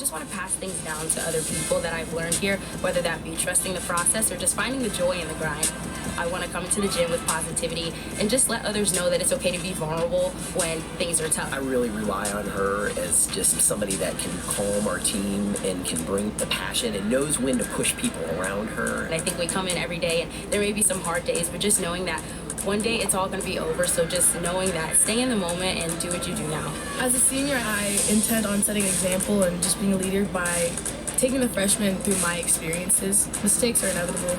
just want to pass things down to other people that I've learned here, whether that be trusting the process or just finding the joy in the grind. I want to come to the gym with positivity and just let others know that it's okay to be vulnerable when things are tough. I really rely on her as just somebody that can calm our team and can bring the passion and knows when to push people around her. And I think we come in every day and there may be some hard days, but just knowing that one day it's all going to be over, so just knowing that, stay in the moment and do what you do now. As a senior, I intend on setting an example and just being a leader by taking the freshmen through my experiences. Mistakes are inevitable.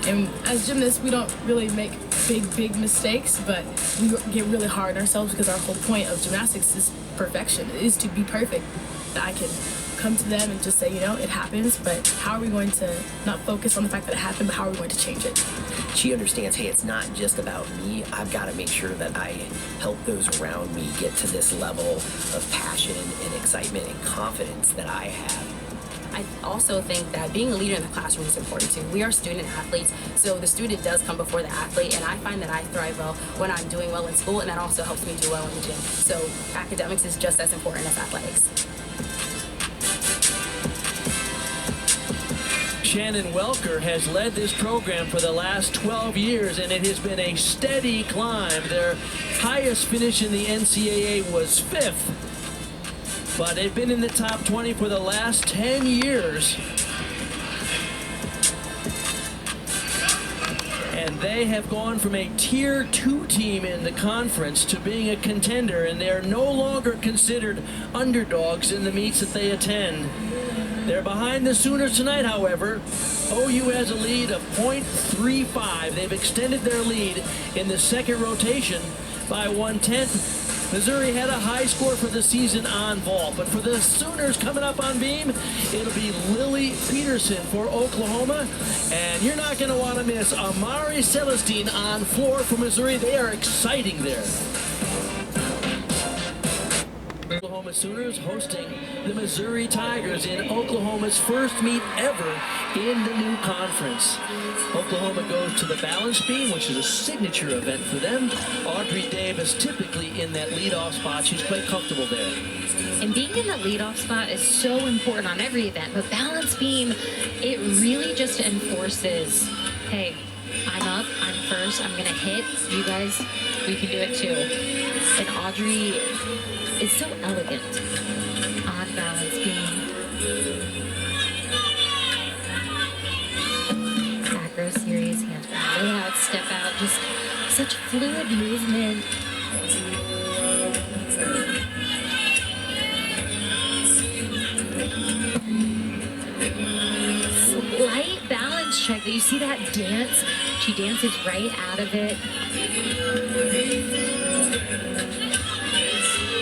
And as gymnasts, we don't really make big mistakes, but we get really hard on ourselves because our whole point of gymnastics is perfection. It is to be perfect. I can come to them and just say, you know, it happens, but how are we going to not focus on the fact that it happened, but how are we going to change it? She understands, hey, it's not just about me. I've got to make sure that I help those around me get to this level of passion and excitement and confidence that I have. I also think that being a leader in the classroom is important too. We are student athletes, so the student does come before the athlete, and I find that I thrive well when I'm doing well in school, and that also helps me do well in the gym. So academics is just as important as athletics. Shannon Welker has led this program for the last 12 years, and it has been a steady climb. Their highest finish in the NCAA was 5th. But they've been in the top 20 for the last 10 years. And they have gone from a Tier 2 team in the conference to being a contender, and they're no longer considered underdogs in the meets that they attend. They're behind the Sooners tonight, however. OU has a lead of .35. They've extended their lead in the second rotation by 1/10. Missouri had a high score for the season on vault, but for the Sooners coming up on beam, it'll be Lily Peterson for Oklahoma, and you're not going to want to miss Amari Celestine on floor for Missouri. They are exciting there. Oklahoma Sooners hosting the Missouri Tigers in Oklahoma's first meet ever in the new conference. Oklahoma goes to the balance beam, which is a signature event for them. Audrey Davis typically in that leadoff spot. She's quite comfortable there. And being in the leadoff spot is so important on every event, but balance beam, it really just enforces, hey, I'm up, I'm first, I'm gonna hit, you guys, we can do it too. And Audrey is so elegant on balance beam. Acro series, handstand layout, step out, just such fluid movement. Slight balance check. You see that dance? She dances right out of it.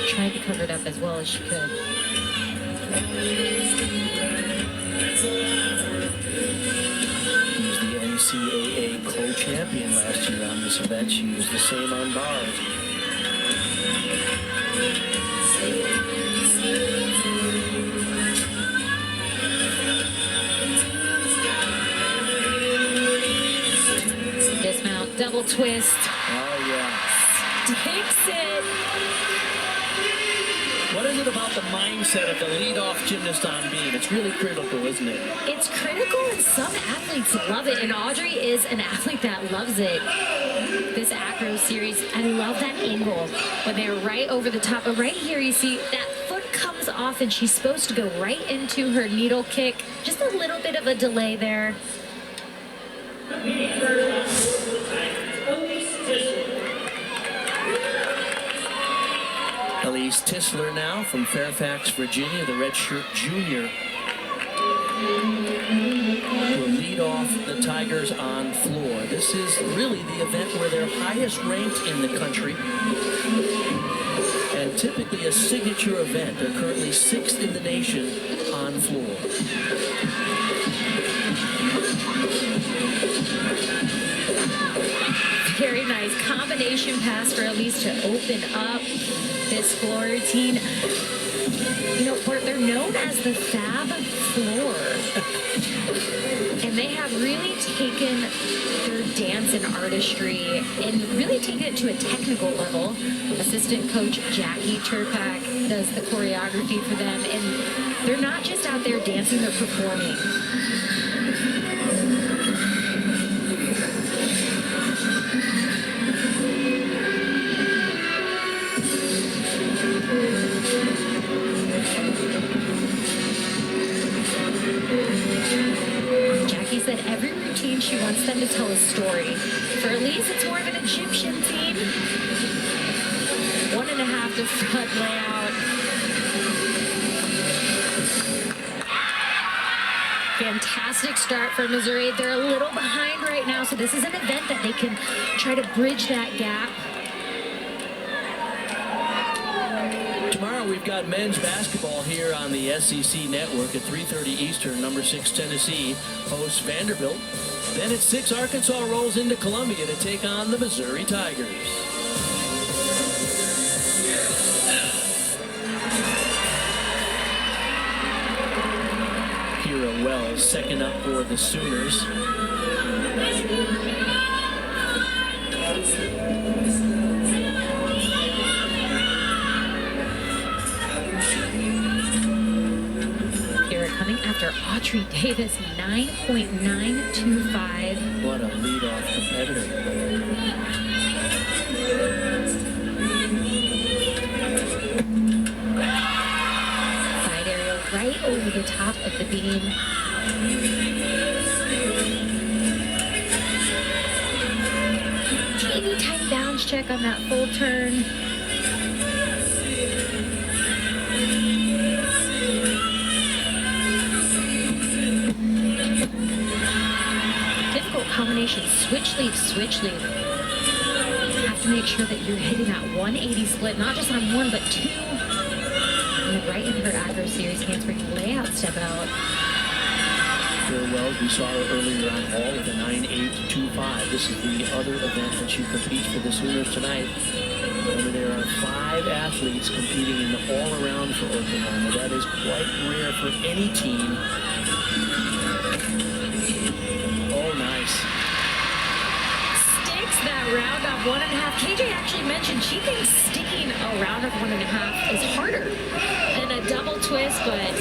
Tried to cover it up as well as she could. She was the NCAA co-champion last year on this event. She was the same on bars. Dismount, double twist. Oh, yeah. Takes it. What is it about the mindset of the leadoff gymnast on beam? It's really critical, isn't it? It's critical, and some athletes love it, and Audrey is an athlete that loves it. This acro series, I love that angle when they're right over the top. But right here, you see that foot comes off, and she's supposed to go right into her needle kick. Just a little bit of a delay there. Elise Tisler now from Fairfax, Virginia, the redshirt junior, will lead off the Tigers on floor. This is really the event where they're highest ranked in the country, and typically a signature event. They're currently 6th in the nation on floor. Very nice combination pass for Elise to open up this floor routine. You know, they're known as the Fab Floor. And they have really taken their dance and artistry and really taken it to a technical level. Assistant coach Jackie Turpak does the choreography for them. And They're not just out there dancing, they're performing. Jackie said every routine she wants them to tell a story. For Elise, it's more of an Egyptian theme. 1.5 to front layout. Fantastic start for Missouri. They're a little behind right now, so this is an event that they can try to bridge that gap. Tomorrow we've got men's basketball here on the SEC Network at 3:30 Eastern. Number 6 Tennessee hosts Vanderbilt. Then at 6, Arkansas rolls into Columbia to take on the Missouri Tigers. Kira Wells second up for the Sooners. After Autry Davis, 9.925. What a leadoff competitor. Side aerial right over the top of the beam. Teeny tiny bounce check on that full turn. Combination switch leaf. Have to make sure that you're hitting that 180 split, not just on one, but two. And then right in her aggro series handspring layout step out. Very well, we saw her earlier on Hall with a 9.825. This is the other event that she competes for the Sooners tonight. Remember, there are 5 athletes competing in the all-around for Oklahoma. That is quite rare for any team. Oh, nice. Sticks that round off 1.5. KJ actually mentioned she thinks sticking a round of 1.5 is harder than a double twist, but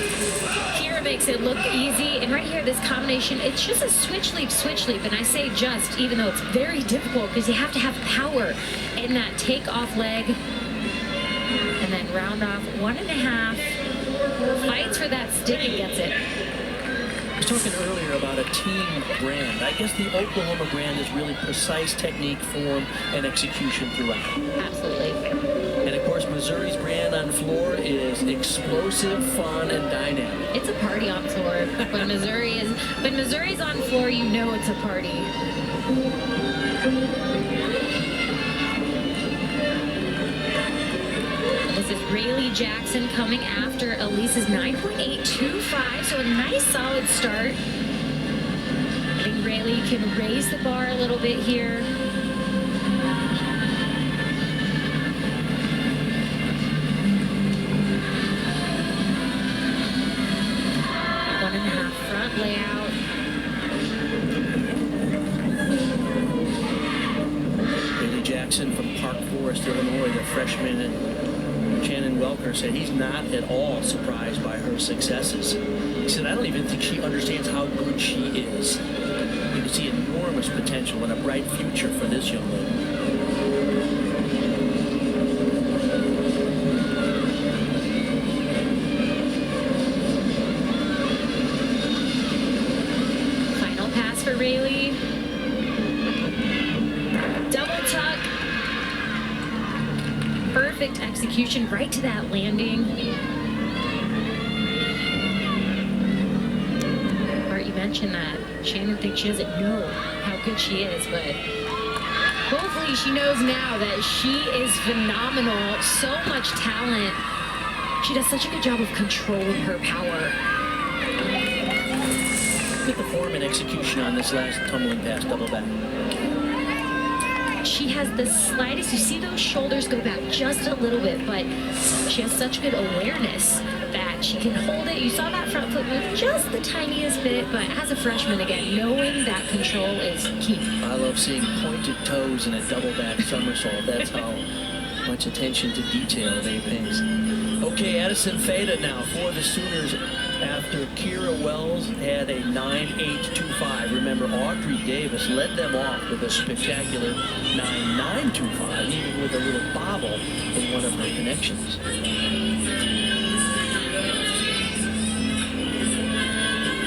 Kira makes it look easy. And right here, this combination, it's just a switch leap. And I say just, even though it's very difficult because you have to have power in that takeoff leg. And then round off 1.5. Fights for that stick and gets it. I was talking earlier about a team brand. I guess the Oklahoma brand is really precise technique, form, and execution throughout. Absolutely. And of course, Missouri's brand on floor is explosive, fun, and dynamic. It's a party on floor. When Missouri's on floor, you know it's a party. This is Rayleigh Jackson coming after Elise's 9.825, so a nice solid start. I think Rayleigh can raise the bar a little bit here. Front layout. Rayleigh Jackson from Park Forest, Illinois, the freshman, and Shannon Welker said he's not at all surprised by her successes. He said, I don't even think she understands how good she is. You can see enormous potential and a bright future for this young lady. Rayleigh. Double tuck. Perfect execution right to that landing. Art, you mentioned that Shannon thinks she doesn't know how good she is, but hopefully she knows now that she is phenomenal. So much talent. She does such a good job of controlling her power. Look at the form and execution on this last tumbling pass double back. She has the slightest, you see those shoulders go back just a little bit, but she has such good awareness that she can hold it. You saw that front foot move just the tiniest bit, but as a freshman, again, knowing that control is key. I love seeing pointed toes in a double back somersault. That's how much attention to detail they pays. Okay, Addison Feta now for the Sooners after Kira Wells had a 9.825. Remember, Audrey Davis led them off with a spectacular 9.925, even with a little bobble in one of her connections.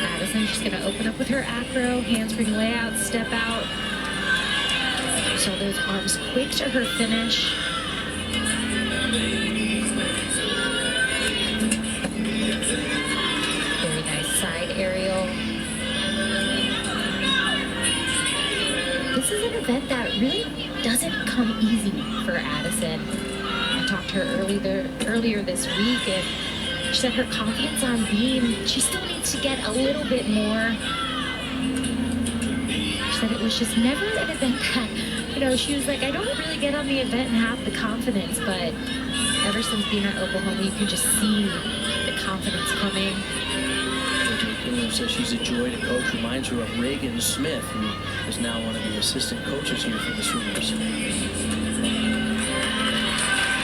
Addison just going to open up with her acro, handspring layout, step out. So those arms quick to her finish. Very nice side aerial. This is an event that really doesn't come easy for Addison. I talked to her earlier this week, and she said her confidence on beam, she still needs to get a little bit more. She said it was just never an event that, you know, she was like, I don't really get on the event and have the confidence, but ever since being at Oklahoma, you can just see the confidence coming. Says she's a joy to coach, reminds her of Reagan Smith, who is now one of the assistant coaches here for the Sooners.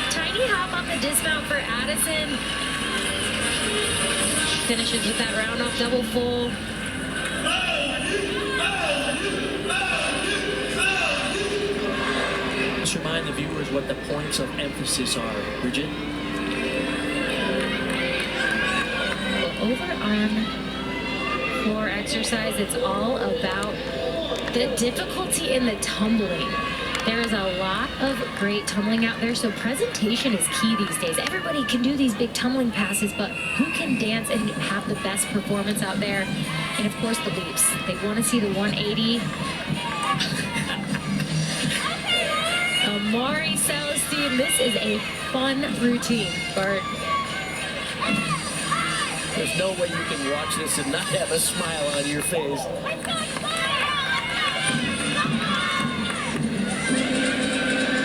Tiny hop on the dismount for Addison. Finishes with that round off double full. Let's remind the viewers what the points of emphasis are, Bridget. The overarm floor exercise, it's all about the difficulty in the tumbling. There is a lot of great tumbling out there, so presentation is key these days. Everybody can do these big tumbling passes, but who can dance and have the best performance out there? And of course the leaps. They want to see the 180. Amari Celestine, this is a fun routine, Bart. There's no way you can watch this and not have a smile on your face.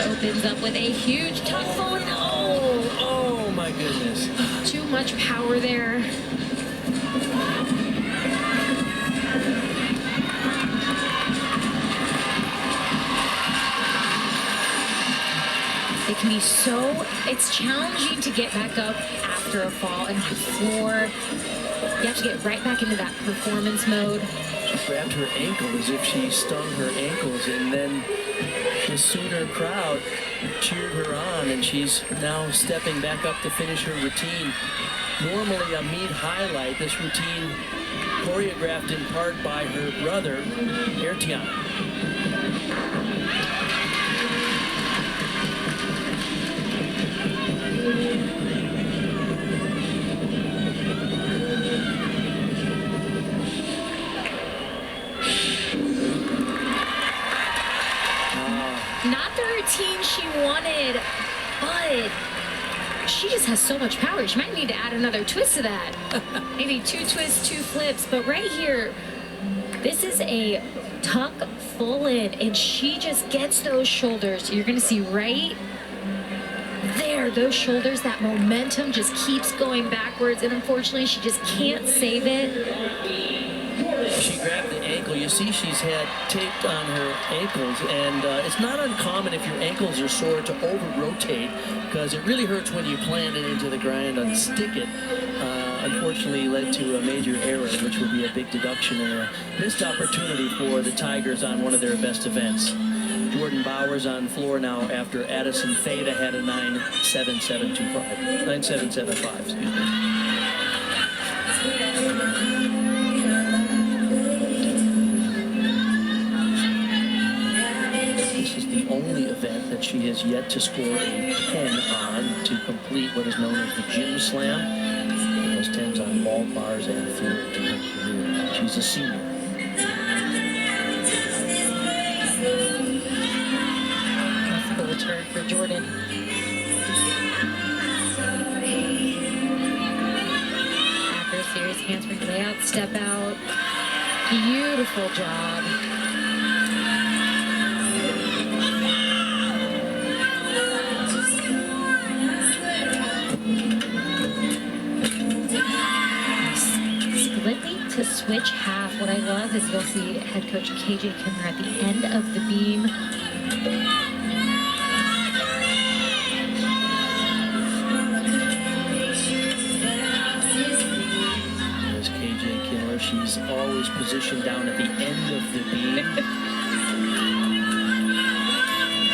Opens up with a huge tuck full. Oh my goodness. Too much power there. It can be it's challenging to get back up after a fall, and the floor, you have to get right back into that performance mode. She grabbed her ankle as if she stung her ankles, and then the Sooner crowd cheered her on, and she's now stepping back up to finish her routine. Normally a meet highlight, this routine choreographed in part by her brother, Ertian. Not the routine she wanted, but she just has so much power. She might need to add another twist to that. Maybe 2 twists, 2 flips, but right here, this is a tuck full in, and she just gets those shoulders. You're gonna see right there, those shoulders, that momentum just keeps going backwards, and unfortunately, she just can't save it. She grabbed the ankle. You see she's had taped on her ankles, and it's not uncommon if your ankles are sore to over-rotate, because it really hurts when you plant it into the ground and stick it. Unfortunately led to a major error, which would be a big deduction and a missed opportunity for the Tigers on one of their best events. Jordan Bowers on floor now after Addison Feta had a 9.7775, excuse me. Only event that she has yet to score a 10 on to complete what is known as the Gym Slam. She has 10s on vault, bars, and floor in her career. She's a senior. Classical return for Jordan. After a serious handspring layout, step out. Beautiful job. To switch half. What I love is you'll see head coach KJ Kimmer at the end of the beam. she's always positioned down at the end of the beam.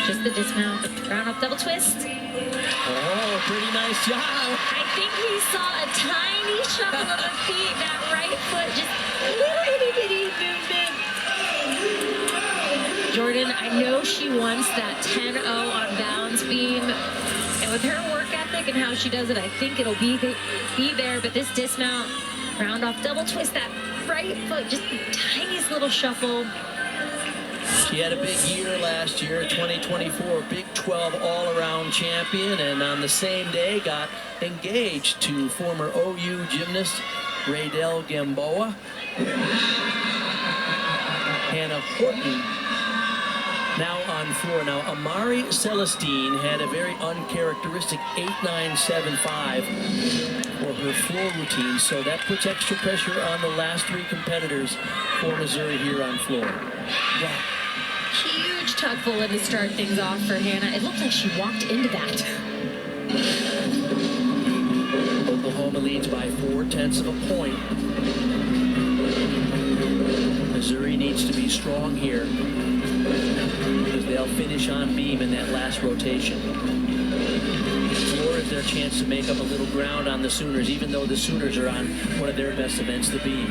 Just the dismount, round off double twist. Oh, pretty nice job. I think we saw a tiny shuffle of the feet, that right foot, just a little itty bitty movement. Jordan, I know she wants that 10-0 on balance beam. And with her work ethic and how she does it, I think it'll be there. But this dismount, round off double twist, that right foot, just the tiniest little shuffle. She had a big year last year, 2024, Big 12 all-around champion, and on the same day got engaged to former OU gymnast Raydell Gamboa. Hannah Horton now on floor. Now, Amari Celestine had a very uncharacteristic 8.975 for her floor routine, so that puts extra pressure on the last three competitors for Missouri here on floor. Yeah. Huge tug pull in to start things off for Hannah. It looked like she walked into that. Oklahoma leads by 0.4 of a point. Missouri needs to be strong here because they'll finish on beam in that last rotation. Floor is their chance to make up a little ground on the Sooners, even though the Sooners are on one of their best events, the beam.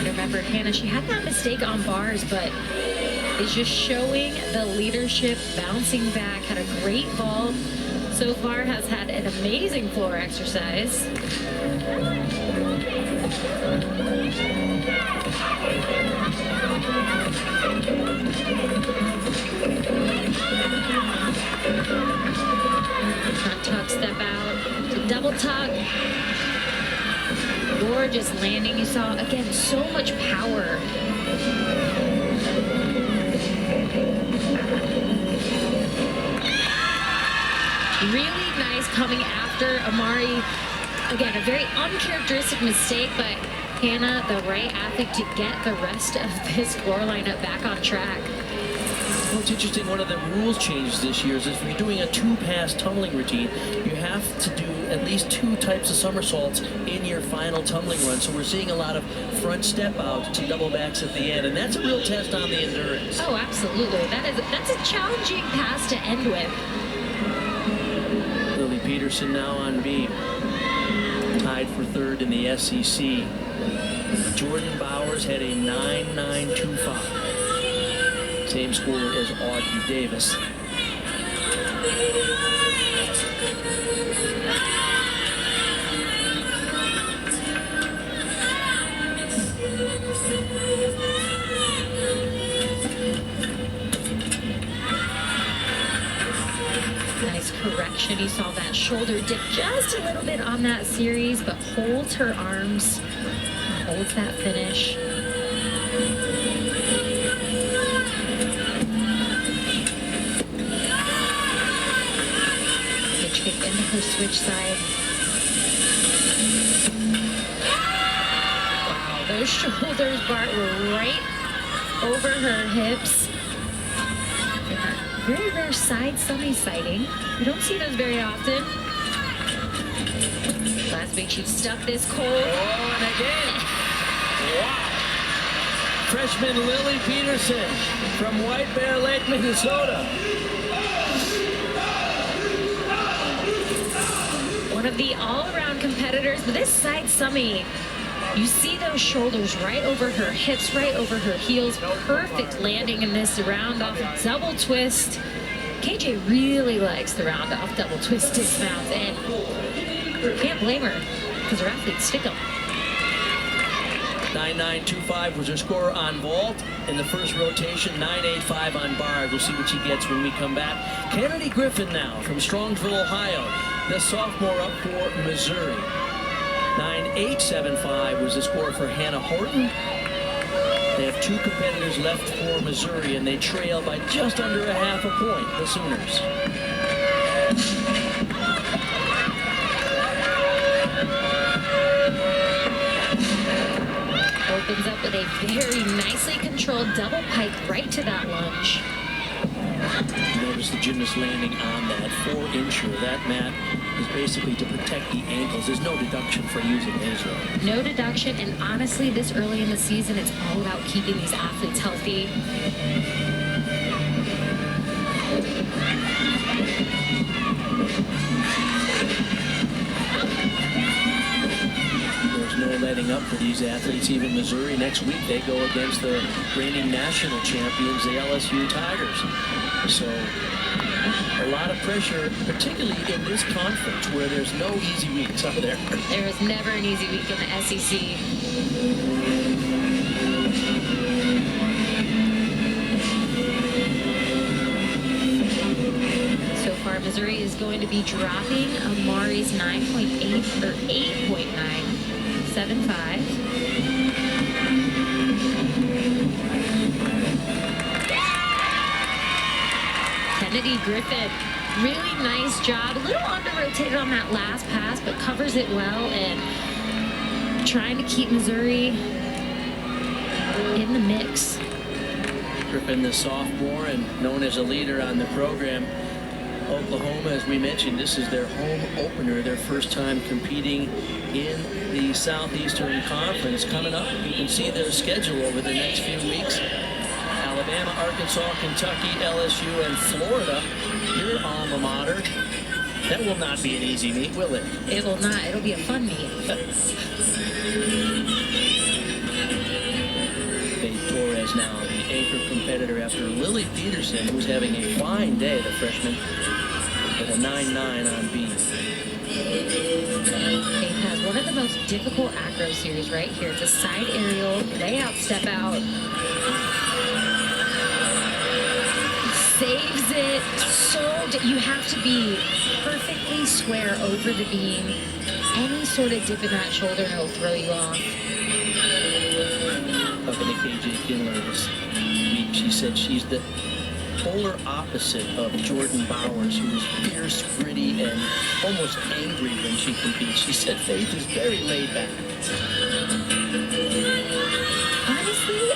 Remember, Hannah, she had that mistake on bars, but is just showing the leadership, bouncing back, had a great vault. So far has had an amazing floor exercise. Front tuck, step out to double tuck. Gorgeous landing. You saw, again, so much power. Really nice coming after Amari. Again, a very uncharacteristic mistake, but Hannah, the right athlete to get the rest of this floor lineup back on track. Well, it's interesting, one of the rules changes this year is if you're doing a two-pass tumbling routine, you have to do at least 2 types of somersaults in your final tumbling run. So we're seeing a lot of front step outs to double backs at the end, and that's a real test on the endurance. Oh, absolutely. That's a challenging pass to end with. Lily Peterson now on beam, tied for 3rd in the SEC. Jordan Bowers had a 9.925. Same score as Audrey Davis. Nice correction. You saw that shoulder dip just a little bit on that series, but holds her arms, holds that finish. Kick into her switch side. Wow, those shoulders, Bart, were right over her hips. Very rare side summy sighting. We don't see those very often. Last week she stuck this cold. Oh, and again. Wow. Freshman Lily Peterson from White Bear Lake, Minnesota. One of the all-around competitors, but this side summy, you see those shoulders right over her hips, right over her heels. Perfect landing in this round-off double twist. KJ really likes the round-off double twist dismounts, and can't blame her because her athletes stick them. 9.925 was her score on vault in the first rotation. 9.85 on bars. We'll see what she gets when we come back. Kennedy Griffin now from Strongsville, Ohio. The sophomore up for Missouri. 9.875 was the score for Hannah Horton. They have 2 competitors left for Missouri, and they trail by just under a half a point, the Sooners. Opens up with a very nicely controlled double pike right to that lunge. the gymnast landing on that 4-incher. That mat is basically to protect the ankles. There's no deduction for using Israel. No deduction, and honestly, this early in the season, it's all about keeping these athletes healthy. There's no letting up for these athletes. Even Missouri next week, they go against the reigning national champions, the LSU Tigers. So a lot of pressure, particularly in this conference where there's no easy weeks out there. There is never an easy week in the SEC. So far, Missouri is going to be dropping Amari's 9.8 or 8.975. Kennedy Griffin, really nice job. A little under-rotated on that last pass, but covers it well and trying to keep Missouri in the mix. Griffin, the sophomore and known as a leader on the program. Oklahoma, as we mentioned, this is their home opener, their first time competing in the Southeastern Conference. Coming up, you can see their schedule over the next few weeks. Alabama, Arkansas, Kentucky, LSU, and Florida, your alma mater. That will not be an easy meet, will it? It will not. It'll be a fun meet. Faith Torres now the anchor competitor after Lily Peterson, who's having a fine day, the freshman, with a 9.9 on B. Faith has one of the most difficult acro series right here. It's a side aerial, layout step out. Saves it. You have to be perfectly square over the beam. Any sort of dip in that shoulder and it'll throw you off. Talking to KJ Kindler this week, she said she's the polar opposite of Jordan Bowers, who's fierce, gritty, and almost angry when she competes. She said Faith is very laid back. Honestly,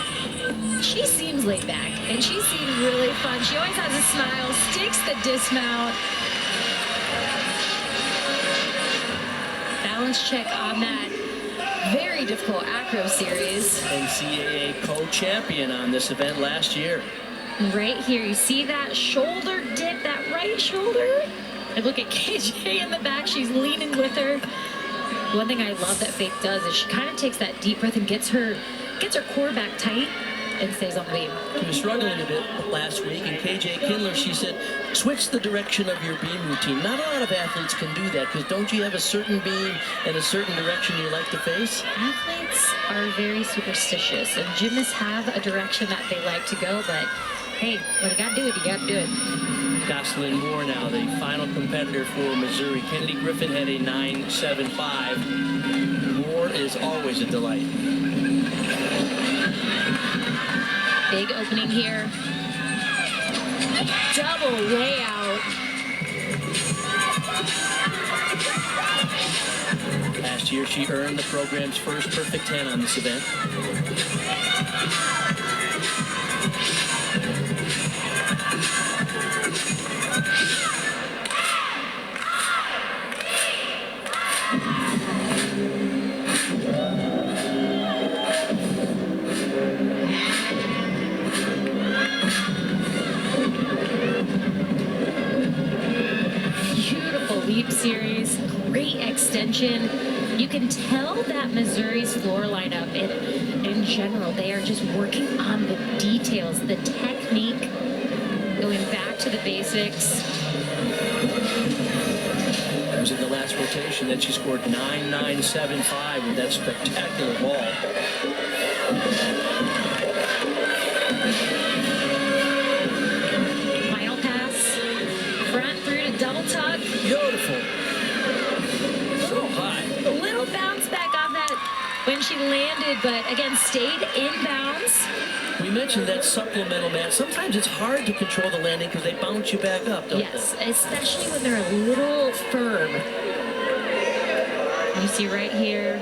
she seems laid back, and she seems really fun. She always has a smile, sticks the dismount. Balance check on that very difficult acro series. NCAA co-champion on this event last year. Right here, you see that shoulder dip, that right shoulder? And look at KJ in the back, she's leaning with her. One thing I love that Faith does is she kind of takes that deep breath and gets her core back tight and stays on the beam. She was struggling a bit last week, and KJ Kindler, she said, switch the direction of your beam routine. Not a lot of athletes can do that, because don't you have a certain beam and a certain direction you like to face? Athletes are very superstitious, and gymnasts have a direction that they like to go, but hey, when you gotta do it, you gotta do it. Jocelyn Moore now, the final competitor for Missouri. Kennedy Griffin had a 9.75. Moore is always a delight. Big opening here. Double way out. Last year, she earned the program's first perfect 10 on this event. Beautiful leap series, great extension. You can tell that Missouri's floor lineup, in general, they are just working on the details, the technique, going back to the basics. It was in the last rotation that she scored 9.975 with that spectacular ball. Final pass, front through to double tuck. Beautiful. So high. A little bounce back on that when she landed, but again, stayed in bounds. We mentioned that supplemental mat. Sometimes it's hard to control the landing because they bounce you back up, don't Yes, especially when they're a little firm. You see right here,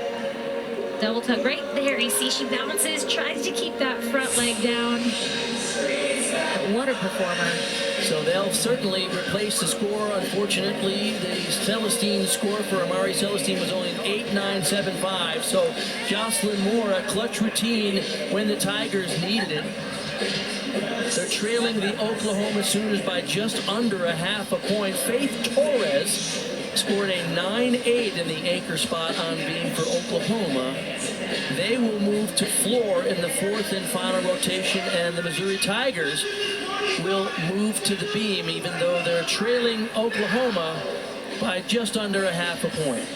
double tuck right there. You see she bounces, tries to keep that front leg down. What a performer. So they'll certainly replace the score. Unfortunately, the Celestine score for Amari Celestine was only 8.975. So Jocelyn Moore, a clutch routine when the Tigers needed it. They're trailing the Oklahoma Sooners by just under a half a point. Faith Torres scored a 9-8 in the anchor spot on beam for Oklahoma. They will move to floor in the fourth and final rotation, and the Missouri Tigers will move to the beam, even though they're trailing Oklahoma by just under a half a point.